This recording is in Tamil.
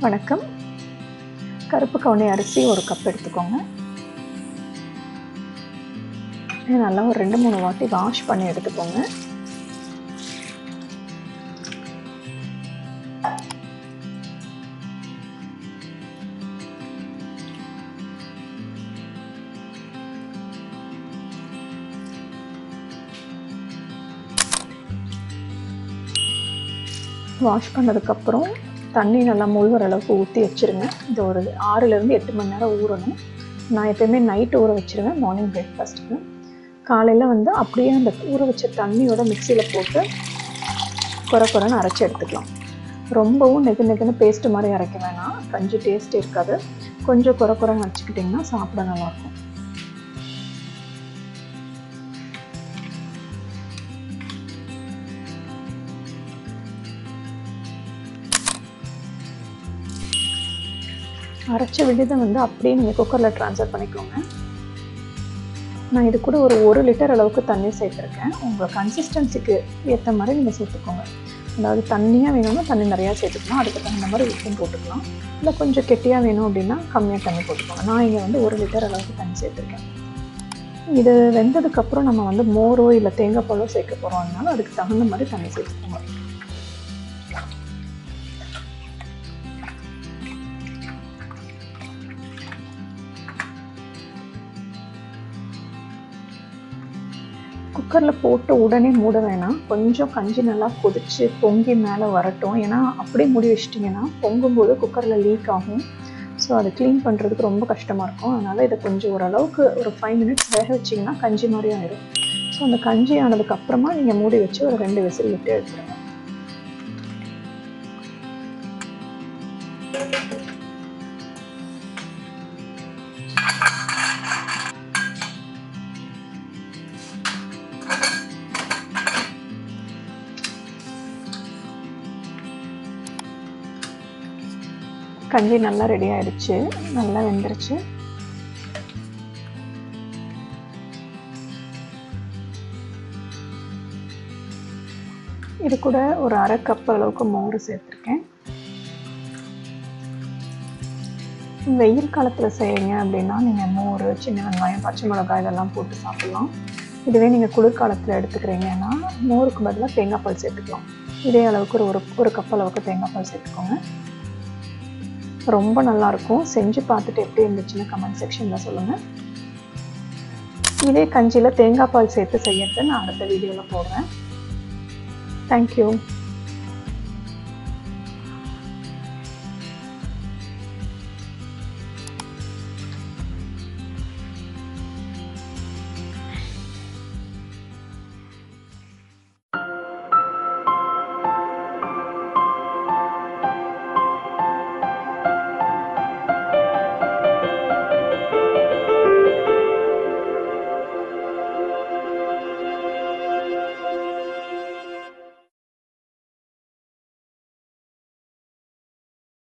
வணக்கம். கருப்பு கவுனி அரிசி ஒரு கப் எடுத்துக்கோங்க. நல்லா ஒரு 2-3 வாட்டி வாஷ் பண்ணி எடுத்துக்கோங்க. வாஷ் பண்ணதுக்கப்புறம் தண்ணி நல்லா முழுகிற அளவுக்கு ஊற்றி வச்சுருங்க. இது ஒரு 6லேருந்து 8 மணி நேரம் ஊறணும். நான் எப்போயுமே நைட்டு ஊற வச்சுருவேன் மார்னிங் பிரேக்ஃபாஸ்ட்டுக்கு. காலையில் அப்படியே அந்த ஊற வச்ச தண்ணியோட மிக்சியில் போட்டு குறைன்னு அரைச்சி எடுத்துக்கலாம். ரொம்பவும் நெகுன்னு பேஸ்ட்டு மாதிரி அரைக்க வேணாம், கஞ்சி டேஸ்ட் இருக்காது. கொஞ்சம் குறைன்னு அரைச்சிக்கிட்டிங்கன்னா சாப்பிட நல்லாயிருக்கும். அரைச்ச விழுதை அப்படியே நீங்கள் குக்கரில் ட்ரான்ஸ்ஃபர் பண்ணிக்கோங்க. நான் இது கூட ஒரு 1 லிட்டர் அளவுக்கு தண்ணி சேர்த்துருக்கேன். உங்கள் கன்சிஸ்டன்சிக்கு ஏற்ற மாதிரி நீங்கள் சேர்த்துக்கோங்க. அதாவது தண்ணியாக வேணும்னா தண்ணி நிறையா சேர்த்துக்கலாம், அதுக்கு தகுந்த மாதிரி உப்பும் போட்டுக்கலாம். இல்லை கொஞ்சம் கெட்டியாக வேணும் அப்படின்னா கம்மியாக தண்ணி போட்டுக்கோங்க. நான் இங்கே 1 லிட்டர் அளவுக்கு தண்ணி சேர்த்துருக்கேன். இது வெந்ததுக்கப்புறம் நம்ம மோரோ இல்லை தேங்காய் பாலோ சேர்க்க போகிறோம். அதனால அதுக்கு தகுந்த மாதிரி தண்ணி சேர்த்துக்கோங்க. குக்கரில் போட்டு உடனே மூட வேணாம். கொஞ்சம் கஞ்சி நல்லா கொதித்து பொங்கி மேலே வரட்டும். ஏன்னா அப்படியே மூடி வச்சிட்டிங்கன்னா பொங்கும்போது குக்கரில் லீக் ஆகும். ஸோ அதை க்ளீன் பண்ணுறதுக்கு ரொம்ப கஷ்டமாக இருக்கும். அதனால் இதை கொஞ்சம் ஓரளவுக்கு ஒரு 5 மினிட்ஸ் வேக வச்சிங்கன்னா கஞ்சி மாதிரி ஆயிடும். ஸோ அந்த கஞ்சி ஆனதுக்கப்புறமா நீங்கள் மூடி வச்சு ஒரு 2 விசில் விட்டு எடுத்துருங்க. கஞ்சி நல்லா ரெடி ஆகிடுச்சு, நல்லா வெந்துருச்சு. இது கூட ஒரு 1/2 கப் அளவுக்கு மோர் சேர்த்துருக்கேன். வெயில் காலத்தில் செய்கிறீங்க அப்படின்னா நீங்கள் மோர், சின்ன வெங்காயம், பச்சை மிளகாய் இதெல்லாம் போட்டு சாப்பிட்லாம். இதுவே நீங்கள் குளிர்காலத்தில் எடுத்துக்கிறீங்கன்னா மோருக்கு பதிலாக தேங்காய் பால் சேர்த்துக்கலாம். இதே அளவுக்கு ஒரு கப் அளவுக்கு தேங்காய் பால் சேர்த்துக்கோங்க. ரொம்ப நல்லாயிருக்கும். செஞ்சு பார்த்துட்டு எப்படி இருந்துச்சுன்னு கமெண்ட் செக்ஷனில் சொல்லுங்கள். இதே கஞ்சியில் தேங்காய் பால் சேர்த்து செய்யறது நான் அடுத்த வீடியோவில் போடுறேன். தேங்க்யூ.